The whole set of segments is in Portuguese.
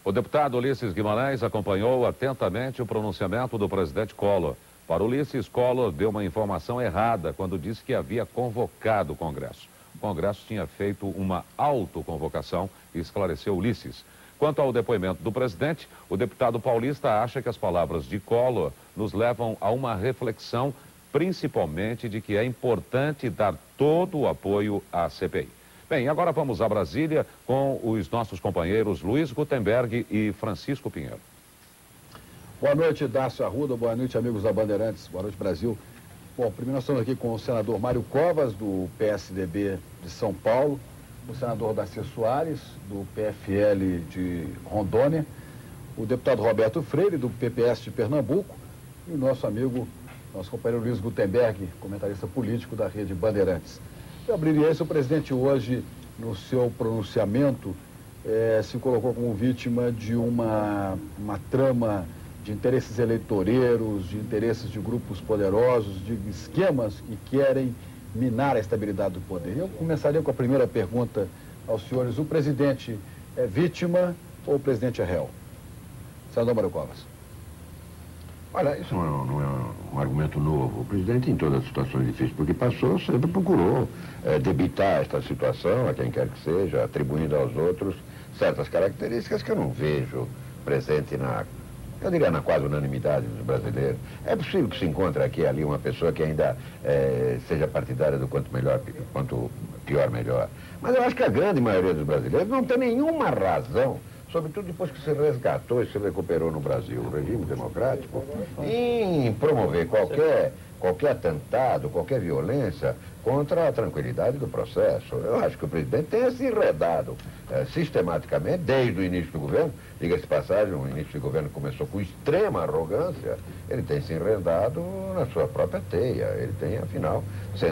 O deputado Ulisses Guimarães acompanhou atentamente o pronunciamento do presidente Collor. Para Ulisses, Collor deu uma informação errada quando disse que havia convocado o Congresso. O Congresso tinha feito uma autoconvocação e esclareceu Ulisses. Quanto ao depoimento do presidente, o deputado paulista acha que as palavras de Collor nos levam a uma reflexão, principalmente de que é importante dar todo o apoio à CPI. Bem, agora vamos a Brasília com os nossos companheiros Luiz Gutenberg e Francisco Pinheiro. Boa noite, Dácio Arruda. Boa noite, amigos da Bandeirantes. Boa noite, Brasil. Bom, primeiro nós estamos aqui com o senador Mário Covas, do PSDB de São Paulo, o senador Darcy Soares, do PFL de Rondônia, o deputado Roberto Freire, do PPS de Pernambuco, e o nosso amigo, nosso companheiro Luiz Gutenberg, comentarista político da Rede Bandeirantes. Eu abriria isso, o presidente hoje, no seu pronunciamento, se colocou como vítima de uma trama de interesses eleitoreiros, de interesses de grupos poderosos, de esquemas que querem minar a estabilidade do poder. Eu começaria com a primeira pergunta aos senhores. O presidente é vítima ou o presidente é réu? Senador Mário Covas. Olha, isso não é um argumento novo. O presidente, em todas as situações difíceis porque passou, sempre procurou debitar esta situação, a quem quer que seja, atribuindo aos outros certas características que eu não vejo presente eu diria na quase unanimidade dos brasileiros. É possível que se encontre aqui e ali uma pessoa que ainda seja partidária do quanto pior, melhor. Mas eu acho que a grande maioria dos brasileiros não tem nenhuma razão, sobretudo depois que se resgatou e se recuperou no Brasil o regime democrático, em promover qualquer atentado, qualquer violência contra a tranquilidade do processo. Eu acho que o presidente tem se enredado sistematicamente, desde o início do governo. Diga-se de passagem, o início do governo começou com extrema arrogância, ele tem se enredado na sua própria teia. Ele tem, afinal, está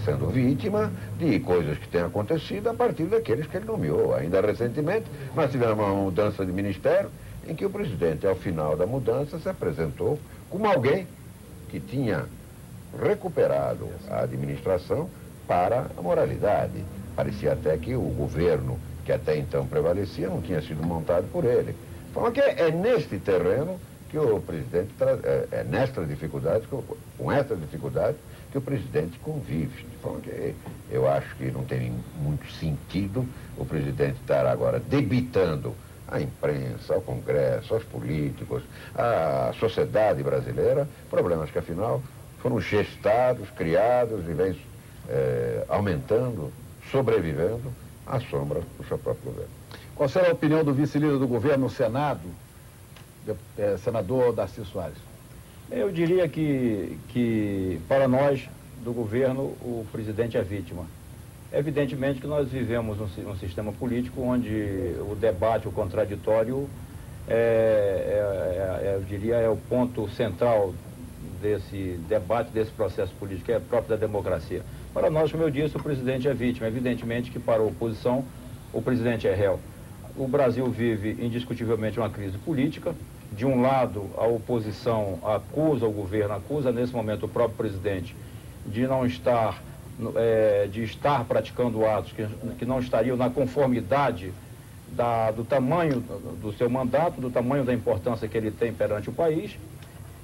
sendo vítima de coisas que têm acontecido a partir daqueles que ele nomeou. Ainda recentemente, nós tivemos uma mudança de ministério em que o presidente, ao final da mudança, se apresentou como alguém que tinha recuperado a administração para a moralidade. Parecia até que o governo que até então prevalecia não tinha sido montado por ele. Então, é neste terreno que o presidente, com esta dificuldade, que o presidente convive. Eu acho que não tem muito sentido o presidente estar agora debitando à imprensa, ao Congresso, aos políticos, à sociedade brasileira, problemas que, afinal, foram gestados, criados e vêm aumentando, sobrevivendo à sombra do seu próprio governo. Qual será a opinião do vice-líder do governo no Senado, senador Darcy Soares? Eu diria que para nós, do governo, o presidente é vítima. Evidentemente que nós vivemos um sistema político onde o debate, o contraditório, eu diria, é o ponto central desse debate, desse processo político, é próprio da democracia. Para nós, como eu disse, o presidente é vítima. Evidentemente que para a oposição, o presidente é réu. O Brasil vive indiscutivelmente uma crise política. De um lado, a oposição acusa o governo, acusa nesse momento o próprio presidente de não estar, de estar praticando atos que não estariam na conformidade do tamanho do seu mandato, do tamanho da importância que ele tem perante o país,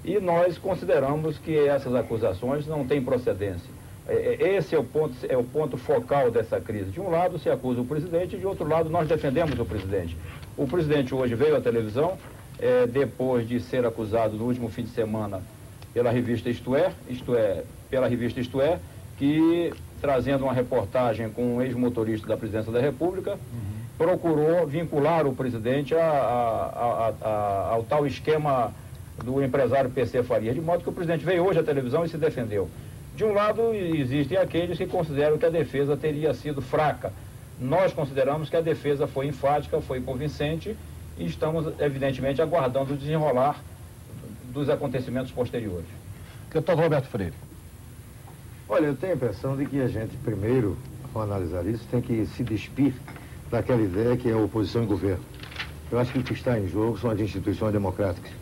e nós consideramos que essas acusações não têm procedência. Esse é o ponto focal dessa crise. De um lado se acusa o presidente, de outro lado nós defendemos o presidente. O presidente hoje veio à televisão, depois de ser acusado no último fim de semana pela revista Isto É, que, trazendo uma reportagem com um ex-motorista da Presidência da República, procurou vincular o presidente ao tal esquema do empresário PC Faria, de modo que o presidente veio hoje à televisão e se defendeu. De um lado, existem aqueles que consideram que a defesa teria sido fraca. Nós consideramos que a defesa foi enfática, foi convincente, e estamos, evidentemente, aguardando o desenrolar dos acontecimentos posteriores. Deputado Roberto Freire. Olha, eu tenho a impressão de que a gente, primeiro, ao analisar isso, tem que se despir daquela ideia que é oposição e governo. Eu acho que o que está em jogo são as instituições democráticas,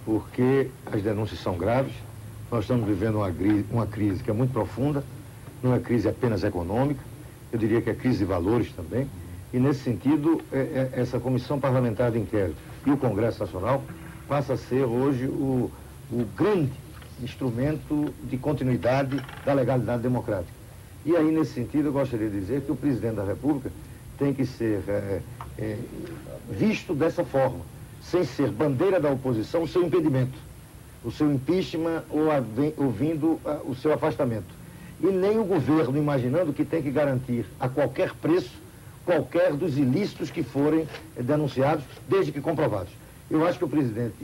porque as denúncias são graves, nós estamos vivendo uma crise que é muito profunda, não é crise apenas econômica, eu diria que é crise de valores também, E, nesse sentido, essa Comissão Parlamentar de Inquérito e o Congresso Nacional passa a ser hoje o grande instrumento de continuidade da legalidade democrática. E aí, nesse sentido, eu gostaria de dizer que o presidente da República tem que ser visto dessa forma, sem ser bandeira da oposição o seu impedimento, o seu impeachment ou vindo o seu afastamento. E nem o governo imaginando que tem que garantir a qualquer preço qualquer dos ilícitos que forem denunciados, desde que comprovados. Eu acho que o presidente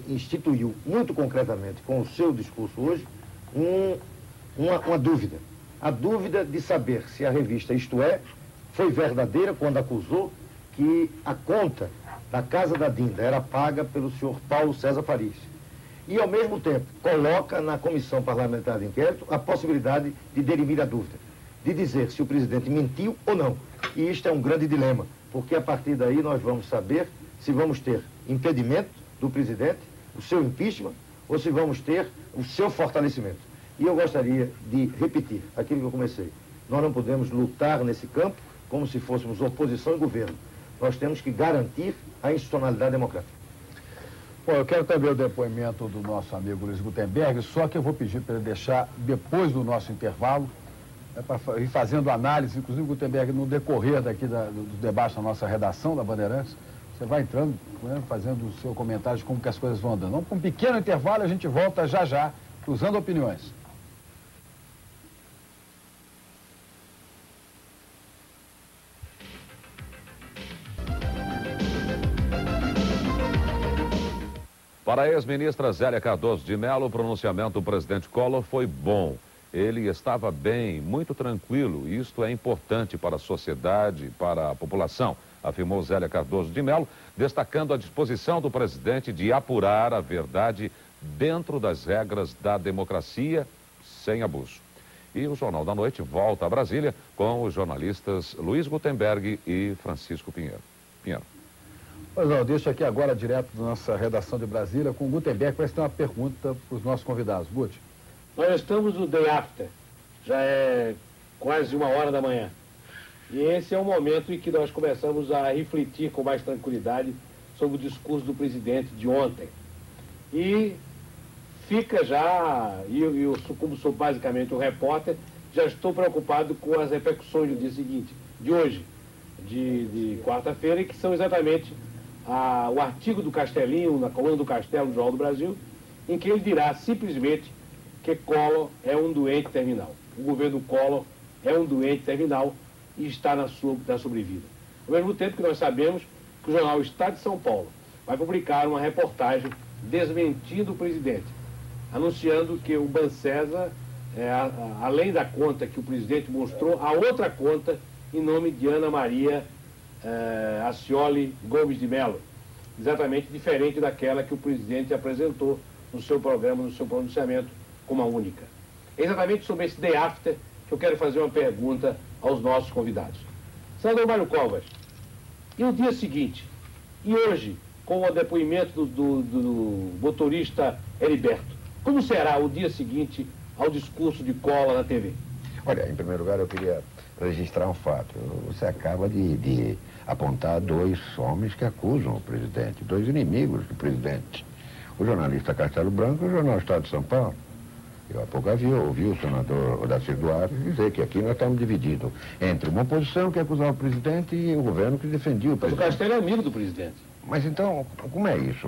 instituiu muito concretamente com o seu discurso hoje uma dúvida. A dúvida de saber se a revista Isto É foi verdadeira quando acusou que a conta da Casa da Dinda era paga pelo senhor Paulo César Farias. E, ao mesmo tempo, coloca na Comissão Parlamentar de Inquérito a possibilidade de dirimir a dúvida, de dizer se o presidente mentiu ou não. E isto é um grande dilema, porque a partir daí nós vamos saber se vamos ter impedimento do presidente, o seu impeachment, ou se vamos ter o seu fortalecimento. E eu gostaria de repetir aquilo que eu comecei. Nós não podemos lutar nesse campo como se fôssemos oposição e governo. Nós temos que garantir a institucionalidade democrática. Bom, eu quero também o depoimento do nosso amigo Luiz Gutenberg, só que eu vou pedir para ele deixar depois do nosso intervalo, para ir fazendo análise, inclusive o Gutenberg, no decorrer daqui do debate na nossa redação da Bandeirantes, você vai entrando, né, fazendo o seu comentário de como que as coisas vão andando. Vamos para um pequeno intervalo e a gente volta já, cruzando opiniões. Para a ex-ministra Zélia Cardoso de Mello, o pronunciamento do presidente Collor foi bom. Ele estava bem, muito tranquilo, e isto é importante para a sociedade, para a população, afirmou Zélia Cardoso de Mello, destacando a disposição do presidente de apurar a verdade dentro das regras da democracia, sem abuso. E o Jornal da Noite volta a Brasília com os jornalistas Luiz Gutenberg e Francisco Pinheiro. Pois não, deixo aqui agora direto da nossa redação de Brasília com o Gutenberg, para ter uma pergunta para os nossos convidados. Guti. Nós estamos no day after, já é quase 1h da manhã. E esse é o momento em que nós começamos a refletir com mais tranquilidade sobre o discurso do presidente de ontem. E fica já, como sou basicamente um repórter, já estou preocupado com as repercussões do dia seguinte, de hoje, de quarta-feira, que são exatamente o artigo do Castelinho, na coluna do Castelo do Jornal do Brasil, em que ele dirá simplesmente que Collor é um doente terminal. O governo Collor é um doente terminal e está na sobrevida. Ao mesmo tempo que nós sabemos que o jornal Estado de São Paulo vai publicar uma reportagem desmentindo o presidente, anunciando que o Bancesa, além da conta que o presidente mostrou, há outra conta em nome de Ana Maria Ascioli Gomes de Mello, exatamente diferente daquela que o presidente apresentou no seu programa, no seu pronunciamento, como a única. É exatamente sobre esse day after que eu quero fazer uma pergunta aos nossos convidados. Senador Mário Covas, e o dia seguinte, e hoje, com o depoimento do motorista Heriberto, como será o dia seguinte ao discurso de Collor na TV? Olha, em primeiro lugar, eu queria registrar um fato. Você acaba de apontar dois homens que acusam o presidente, dois inimigos do presidente. O jornalista Castelo Branco e o jornal Estado de São Paulo. Eu há pouco ouvi o senador Odacir Duarte dizer que aqui nós estamos divididos entre uma oposição que acusava o presidente e o governo que defendia o presidente. Mas o Castelo é amigo do presidente. Mas então, como é isso?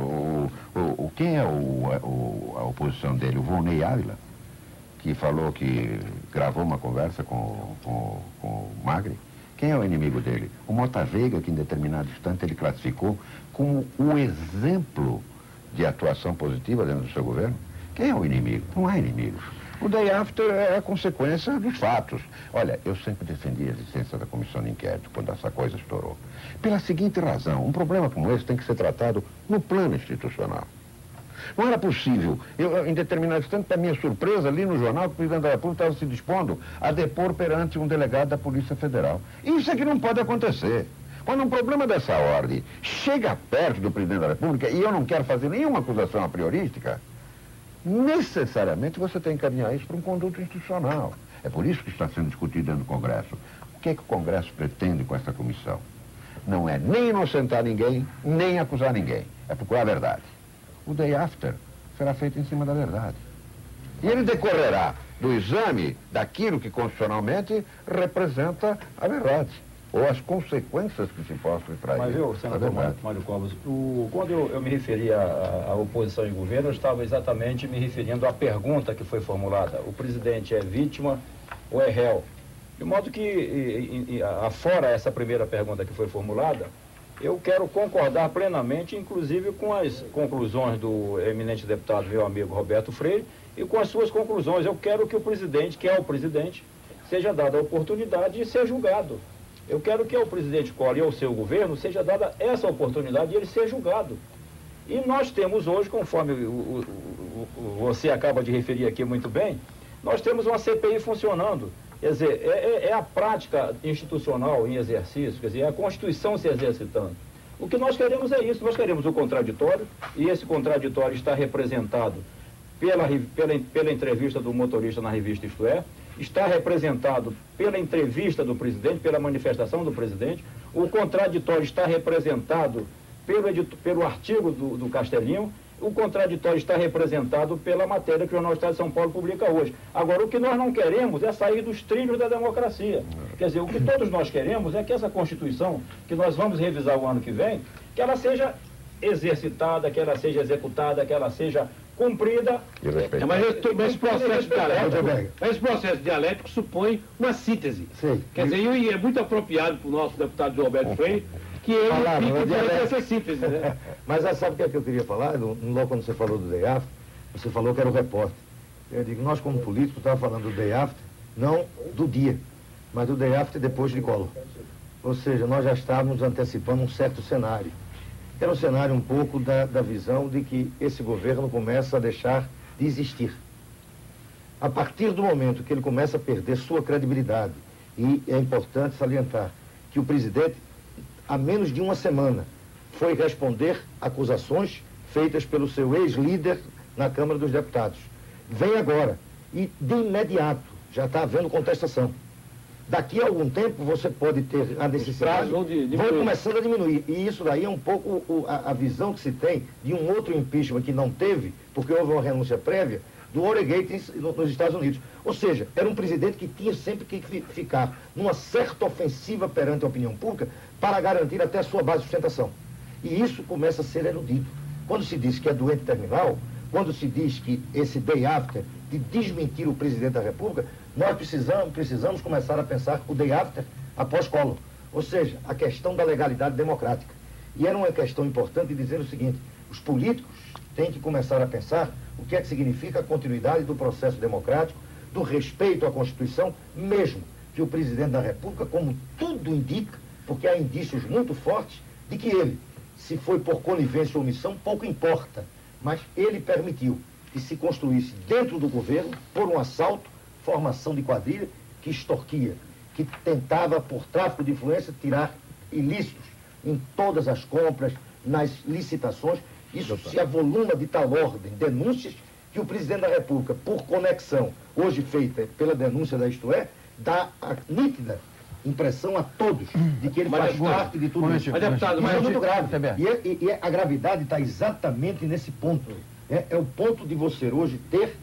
Quem é a oposição dele? O Volney Ávila, que falou que gravou uma conversa com o Magri. Quem é o inimigo dele? O Mota Veiga, que em determinado instante ele classificou como o exemplo de atuação positiva dentro do seu governo. Quem é o inimigo? Não há inimigos. O day after é a consequência dos fatos. Olha, eu sempre defendi a existência da comissão de inquérito quando essa coisa estourou. Pela seguinte razão, um problema como esse tem que ser tratado no plano institucional. Não era possível, em determinado instante, para minha surpresa, ali no jornal, que o presidente da República estava se dispondo a depor perante um delegado da Polícia Federal. Isso é que não pode acontecer. Quando um problema dessa ordem chega perto do presidente da República, e eu não quero fazer nenhuma acusação a priorística, necessariamente você tem que encaminhar isso para um conduto institucional. É por isso que está sendo discutido dentro do Congresso. O que é que o Congresso pretende com essa comissão? Não é nem inocentar ninguém, nem acusar ninguém. É procurar a verdade. O day after será feito em cima da verdade. E ele decorrerá do exame daquilo que constitucionalmente representa a verdade, ou as consequências que se possam extrair. Mas viu, senador Mário Covas, quando eu me referi à oposição e governo, eu estava exatamente me referindo à pergunta que foi formulada. O presidente é vítima ou é réu? De modo que, afora essa primeira pergunta que foi formulada, eu quero concordar plenamente, inclusive com as conclusões do eminente deputado, meu amigo Roberto Freire, e com as suas conclusões. Eu quero que o presidente, que é o presidente, seja dada a oportunidade de ser julgado. Eu quero que ao presidente Collor e ao seu governo seja dada essa oportunidade de ele ser julgado. E nós temos hoje, conforme você acaba de referir aqui muito bem, nós temos uma CPI funcionando. Quer dizer, é a prática institucional em exercício, quer dizer, é a Constituição se exercitando. O que nós queremos é isso, nós queremos o contraditório, e esse contraditório está representado pela entrevista do motorista na revista Isto É, está representado pela entrevista do presidente, pela manifestação do presidente, o contraditório está representado pelo artigo do Castelinho, o contraditório está representado pela matéria que o Jornal do Estado de São Paulo publica hoje. Agora, o que nós não queremos é sair dos trilhos da democracia. Quer dizer, o que todos nós queremos é que essa Constituição, que nós vamos revisar o ano que vem, que ela seja exercitada, que ela seja executada, que ela seja cumprida. Mas esse processo dialético supõe uma síntese. Sim. Quer dizer, e é muito apropriado para o nosso deputado Roberto Freire que ele fique essa síntese, né? Mas sabe o que é que eu queria falar? Logo quando você falou do day after, você falou que era o repórter. Eu digo, nós como políticos estávamos falando do day after, não do dia, mas do day after depois de Collor. Ou seja, nós já estávamos antecipando um certo cenário. Era um cenário um pouco da visão de que esse governo começa a deixar de existir. A partir do momento que ele começa a perder sua credibilidade, e é importante salientar que o presidente, há menos de uma semana, foi responder acusações feitas pelo seu ex-líder na Câmara dos Deputados. Vem agora, e de imediato, já está havendo contestação. Daqui a algum tempo você pode ter a necessidade, vão começando a diminuir. E isso daí é um pouco a visão que se tem de um outro impeachment que não teve, porque houve uma renúncia prévia, do Watergate nos Estados Unidos. Ou seja, era um presidente que tinha sempre que ficar numa certa ofensiva perante a opinião pública para garantir até a sua base de sustentação. E isso começa a ser eludido. Quando se diz que é doente terminal, quando se diz que esse day after de desmentir o presidente da República, nós precisamos começar a pensar o day after após Collor. Ou seja, a questão da legalidade democrática. E era uma questão importante dizer o seguinte, os políticos têm que começar a pensar o que é que significa a continuidade do processo democrático, do respeito à Constituição, mesmo que o presidente da República, como tudo indica, porque há indícios muito fortes de que ele, se foi por conivência ou omissão, pouco importa, mas ele permitiu que se construísse dentro do governo, por um assalto, formação de quadrilha que extorquia, que tentava, por tráfico de influência, tirar ilícitos em todas as compras, nas licitações. Isso se avoluma de tal ordem, denúncias, que o presidente da República, por conexão, hoje feita pela denúncia da Isto É, dá a nítida impressão a todos de que ele faz parte de tudo isso. Mas, deputado, é muito grave. E a gravidade está exatamente nesse ponto. É o ponto de você hoje ter,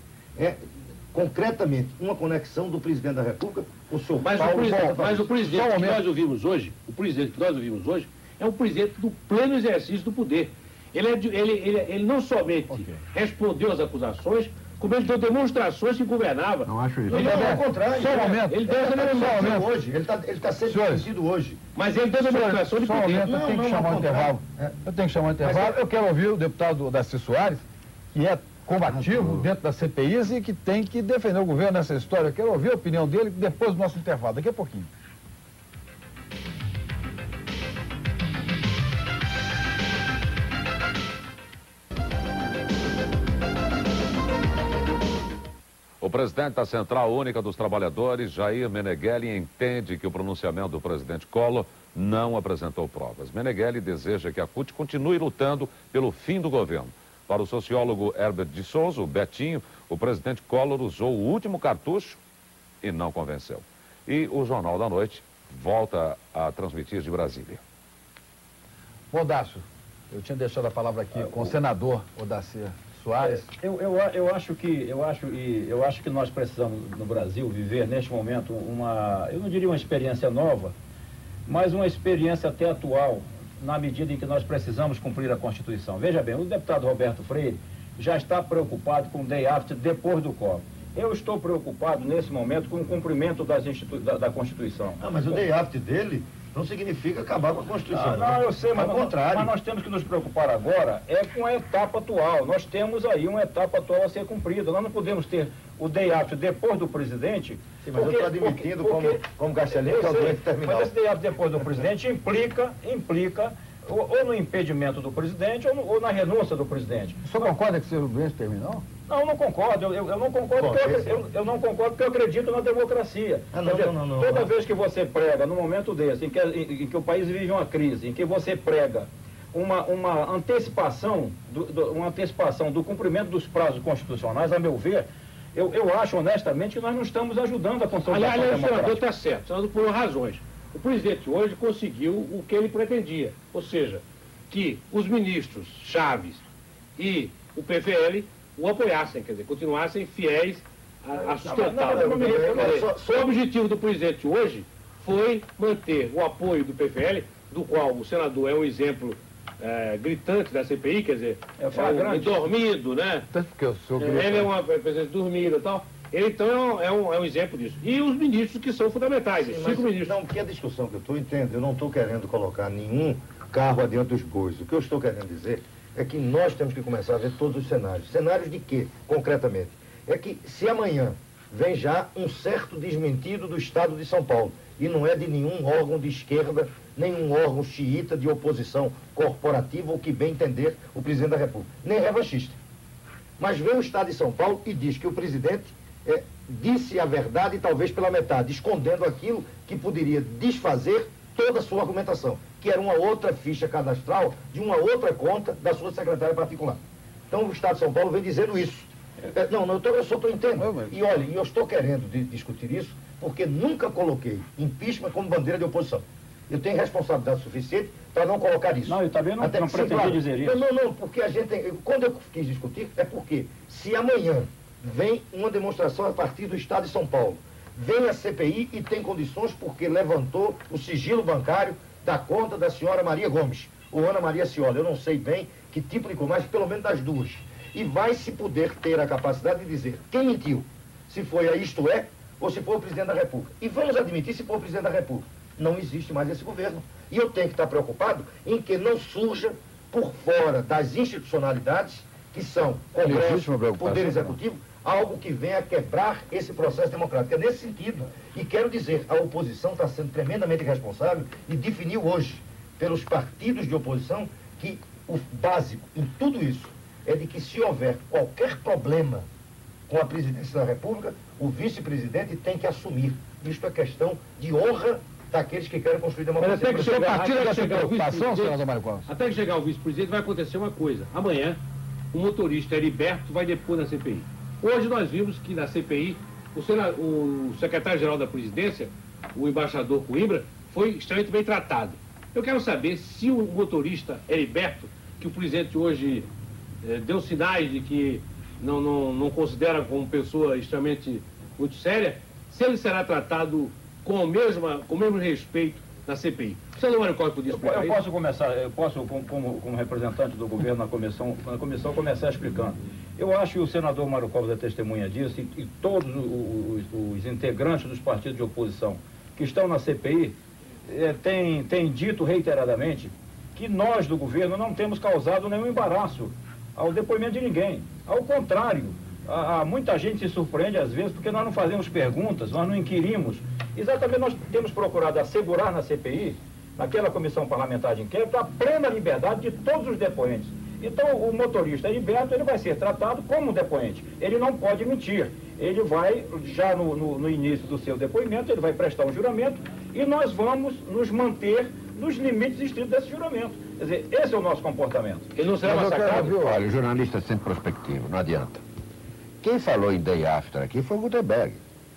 concretamente, uma conexão do presidente da República com o senhor Paulo. Mas o presidente que nós ouvimos hoje, é um presidente do pleno exercício do poder. Ele não somente respondeu às acusações, como ele deu demonstrações que governava. Não acho isso. Ele é ao contrário. Só um momento. Ele deu essa demonstração hoje. Ele está sendo conhecido hoje. Mas ele deu demonstração de Só um poder. momento, eu tenho que chamar um intervalo. Eu tenho que chamar um intervalo. Eu quero ouvir o deputado Darcy Soares, que é combativo dentro da CPI e que tem que defender o governo nessa história. Eu quero ouvir a opinião dele depois do nosso intervalo, daqui a pouquinho. O presidente da Central Única dos Trabalhadores, Jair Meneghelli, entende que o pronunciamento do presidente Collor não apresentou provas. Meneghelli deseja que a CUT continue lutando pelo fim do governo. Para o sociólogo Herbert de Souza, o Betinho, o presidente Collor usou o último cartucho e não convenceu. E o Jornal da Noite volta a transmitir de Brasília. Bom, Dácio, eu tinha deixado a palavra aqui com o senador Odacir Soares. Eu acho que nós precisamos, no Brasil, viver neste momento eu não diria uma experiência nova, mas uma experiência até atual, na medida em que nós precisamos cumprir a Constituição. Veja bem, o deputado Roberto Freire já está preocupado com o day after depois do Collor. Eu estou preocupado, nesse momento, com o cumprimento da Constituição. Mas o day after dele não significa acabar com a Constituição. Não, eu sei, mas, ao contrário. Mas nós temos que nos preocupar agora com a etapa atual. Nós temos aí uma etapa atual a ser cumprida. Nós não podemos ter o day after depois do presidente. Sim, mas eu estou admitindo, como Garcialinho, que é o doente terminal. Mas esse day after depois do presidente implica ou no impedimento do presidente ou na renúncia do presidente. O senhor concorda que seja o doente terminal? Não, eu não concordo. Eu não concordo eu não concordo porque eu acredito na democracia. Não. Toda vez que você prega, num momento desse, em que o país vive uma crise, em que você prega uma antecipação do cumprimento dos prazos constitucionais, a meu ver, eu acho honestamente que nós não estamos ajudando a consolidação democrática. Aliás, o senador está certo, o senador por razões. O presidente hoje conseguiu o que ele pretendia, ou seja, que os ministros Chaves e o PFL o apoiassem, quer dizer, continuassem fiéis a sustentá-lo. O objetivo do presidente hoje foi manter o apoio do PFL, do qual o senador é um exemplo gritante da CPI, quer dizer, dormido, né? Tanto porque eu sou ele é uma presença dormida e tal. Ele, então, é um exemplo disso. E os ministros que são fundamentais, os 5 ministros. Não, porque a discussão que eu estou entendendo, eu não estou querendo colocar nenhum carro adiante dos bois. O que eu estou querendo dizer é que nós temos que começar a ver todos os cenários. Cenários de quê, concretamente? É que se amanhã vem já um certo desmentido do Estado de São Paulo, e não é de nenhum órgão de esquerda, nenhum órgão xiita de oposição corporativa, ou que bem entender o presidente da República, nem revanchista. Mas vem o Estado de São Paulo e diz que o presidente disse a verdade, talvez pela metade, escondendo aquilo que poderia desfazer toda a sua argumentação, que era uma outra ficha cadastral de uma outra conta da sua secretária particular. Então o Estado de São Paulo vem dizendo isso. Eu só estou entendendo. E olha, eu estou querendo discutir isso porque nunca coloquei impeachment como bandeira de oposição. Eu tenho responsabilidade suficiente para não colocar isso. Não, eu também não pretendi dizer isso. Não, porque a gente quando eu quis discutir, é porque se amanhã vem uma demonstração a partir do Estado de São Paulo, vem a CPI e tem condições porque levantou o sigilo bancário da conta da senhora Maria Gomes, ou Ana Maria Ciola, eu não sei bem que tipo de coisa, mas pelo menos das duas. E vai se poder ter a capacidade de dizer quem mentiu, se foi a Isto É, ou se foi o presidente da República. E vamos admitir se for o presidente da República. Não existe mais esse governo. E eu tenho que estar preocupado em que não surja por fora das institucionalidades, que são Congresso, Poder Executivo, algo que venha quebrar esse processo democrático. É nesse sentido. E quero dizer, a oposição está sendo tremendamente responsável e definiu hoje, pelos partidos de oposição, que o básico em tudo isso é de que se houver qualquer problema com a presidência da República, o vice-presidente tem que assumir. Isto é questão de honra daqueles que querem construir democracia. Mas até que chegar o vice-presidente vai acontecer uma coisa. Amanhã, o motorista Heriberto vai depor na CPI. Hoje nós vimos que na CPI, o secretário-geral da presidência, o embaixador Coimbra, foi extremamente bem tratado. Eu quero saber se o motorista Heriberto, que o presidente hoje deu sinais de que não considera como pessoa extremamente muito séria, se ele será tratado com o mesmo respeito na CPI. O senador Mário Covas podia explicar isso? Eu posso, como representante do governo na comissão, começar explicando. Eu acho que o senador Mário Covas é testemunha disso e todos os integrantes dos partidos de oposição que estão na CPI têm dito reiteradamente que nós do governo não temos causado nenhum embaraço ao depoimento de ninguém. Ao contrário, muita gente se surpreende às vezes porque nós não fazemos perguntas, nós não inquirimos. Exatamente, nós temos procurado assegurar na CPI, naquela comissão parlamentar de inquérito, a plena liberdade de todos os depoentes. Então, o motorista Heriberto, ele vai ser tratado como depoente. Ele não pode mentir. Ele vai, já no início do seu depoimento, ele vai prestar um juramento e nós vamos nos manter nos limites estritos desse juramento. Quer dizer, esse é o nosso comportamento. Ele não será massacrado. Olha, o jornalista é sempre prospectivo, não adianta. Quem falou em day after aqui foi o Gutenberg.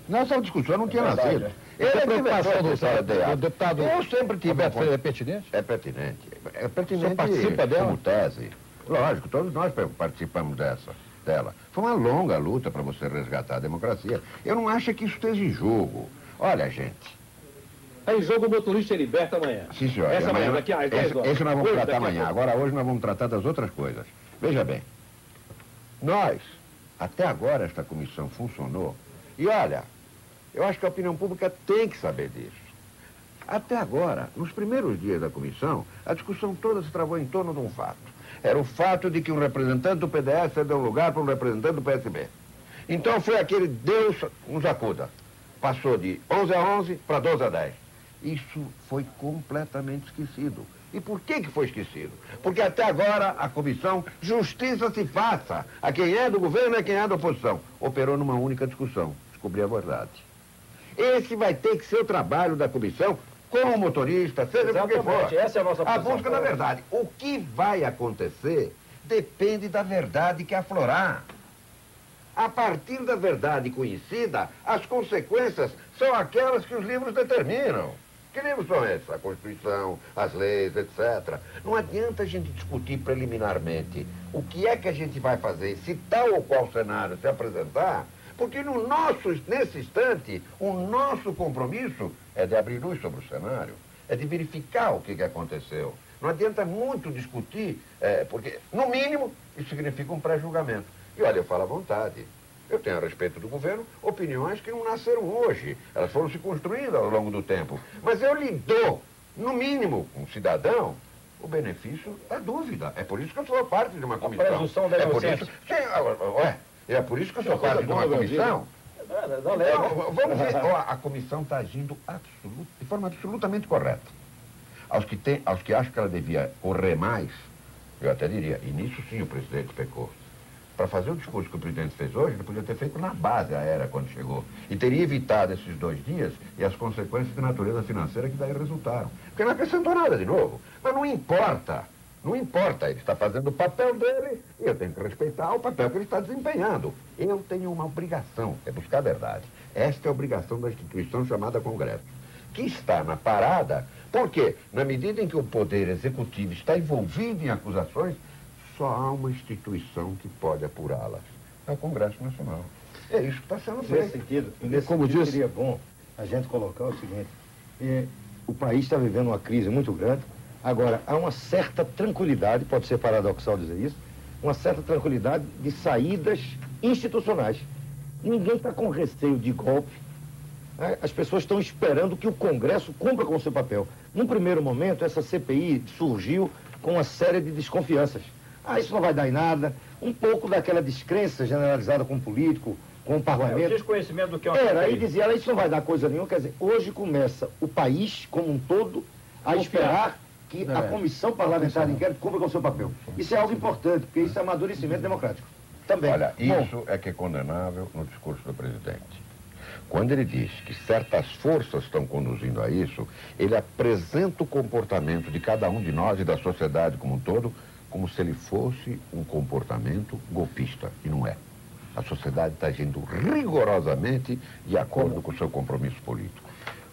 Nossa discussão não tinha nascido. Essa preocupação do deputado Eu sempre tive... Roberto Freire é pertinente? É pertinente. É O pertinente senhor participa dela? como tese. Lógico, todos nós participamos dela. Foi uma longa luta para você resgatar a democracia. Eu não acho que isso esteja em jogo. Olha, gente... Está em jogo o motorista Heriberto amanhã. Sim, senhor. Essa manhã, daqui às 10 horas. Esse nós vamos Hoje, tratar daqui a amanhã. pouco. Agora, hoje nós vamos tratar das outras coisas. Veja bem, nós, até agora esta comissão funcionou. E olha, eu acho que a opinião pública tem que saber disso. Até agora, nos primeiros dias da comissão, a discussão toda se travou em torno de um fato. Era o fato de que um representante do PDS deu lugar para um representante do PSB. Então foi aquele Deus nos acuda. Passou de 11 a 11 para 12 a 10. Isso foi completamente esquecido. E por que foi esquecido? Porque até agora a comissão, justiça se faça a quem é do governo e a quem é da oposição. Operou numa única discussão, descobrir a verdade. Esse vai ter que ser o trabalho da comissão, com o motorista, seja por que for. Exatamente, essa é a nossa A posição. busca da verdade. O que vai acontecer depende da verdade que aflorar. A partir da verdade conhecida, as consequências são aquelas que os livros determinam. Que livros são esses? A Constituição, as leis, etc. Não adianta a gente discutir preliminarmente o que é que a gente vai fazer, se tal ou qual cenário se apresentar, porque nesse instante, o nosso compromisso é de abrir luz sobre o cenário, é de verificar o que aconteceu. Não adianta muito discutir, porque, no mínimo, isso significa um pré-julgamento. E olha, eu falo à vontade. Eu tenho a respeito do governo opiniões que não nasceram hoje. Elas foram se construindo ao longo do tempo. Mas eu lhe dou, no mínimo, um cidadão, o benefício da dúvida. É por isso que eu sou parte de uma comissão. presunção da inocência. É por isso que eu sou parte de uma comissão. Então, vamos ver, a comissão está agindo de forma absolutamente correta. Aos que acham que ela devia correr mais, eu até diria, e nisso sim o presidente pecou. Para fazer o discurso que o presidente fez hoje, ele podia ter feito na base aérea quando chegou. E teria evitado esses 2 dias e as consequências de natureza financeira que daí resultaram. Porque não acrescentou nada de novo. Mas não importa. Não importa. Ele está fazendo o papel dele e eu tenho que respeitar o papel que ele está desempenhando. Eu tenho uma obrigação, é buscar a verdade. Esta é a obrigação da instituição chamada Congresso, que está na parada, porque na medida em que o Poder Executivo está envolvido em acusações, só há uma instituição que pode apurá-las. É o Congresso Nacional. É isso que está sendo feito. Nesse sentido, seria bom a gente colocar o seguinte, o país está vivendo uma crise muito grande, agora, há uma certa tranquilidade, pode ser paradoxal dizer isso, uma certa tranquilidade de saídas institucionais. Ninguém está com receio de golpe, né? As pessoas estão esperando que o Congresso cumpra com o seu papel. Num primeiro momento, essa CPI surgiu com uma série de desconfianças. Isso não vai dar em nada. Um pouco daquela descrença generalizada com o político, com o parlamento. O desconhecimento do que é uma aí dizia, isso não vai dar coisa nenhuma. Quer dizer, hoje começa o país como um todo a esperar que a comissão parlamentar de inquérito cumpra com o seu papel. Isso é algo importante, porque isso é amadurecimento democrático. Também. Olha, isso é que é condenável no discurso do presidente. Quando ele diz que certas forças estão conduzindo a isso, ele apresenta o comportamento de cada um de nós e da sociedade como um todo como se ele fosse um comportamento golpista, e não é. A sociedade está agindo rigorosamente de acordo com o seu compromisso político.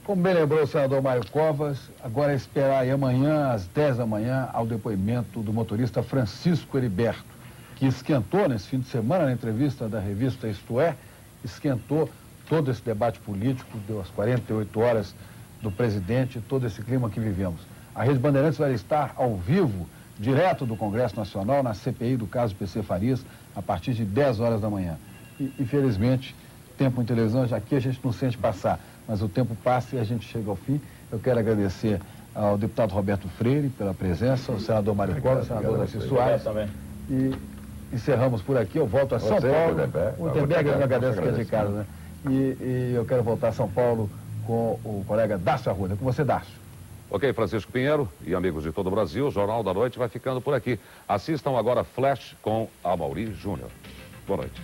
Como bem lembrou o senador Mário Covas, agora é esperar aí amanhã, às 10 da manhã, ao depoimento do motorista Francisco Heriberto, que esquentou nesse fim de semana, na entrevista da revista Isto É, esquentou todo esse debate político, deu as 48 horas do presidente, todo esse clima que vivemos. A Rede Bandeirantes vai estar ao vivo, direto do Congresso Nacional, na CPI do caso PC Farias, a partir de 10 horas da manhã. E, infelizmente, tempo em televisão, já aqui a gente não sente passar, mas o tempo passa e a gente chega ao fim. Eu quero agradecer ao deputado Roberto Freire pela presença, ao senador Mário Covas, ao senador Darcy Soares. E encerramos por aqui. Eu volto a São Paulo. O Utemberg, eu agradeço que é de casa, né? E eu quero voltar a São Paulo com o colega Dácio Arruda. Com você, Dácio. Ok, Francisco Pinheiro e amigos de todo o Brasil, o Jornal da Noite vai ficando por aqui. Assistam agora Flash com Amaury Júnior. Boa noite.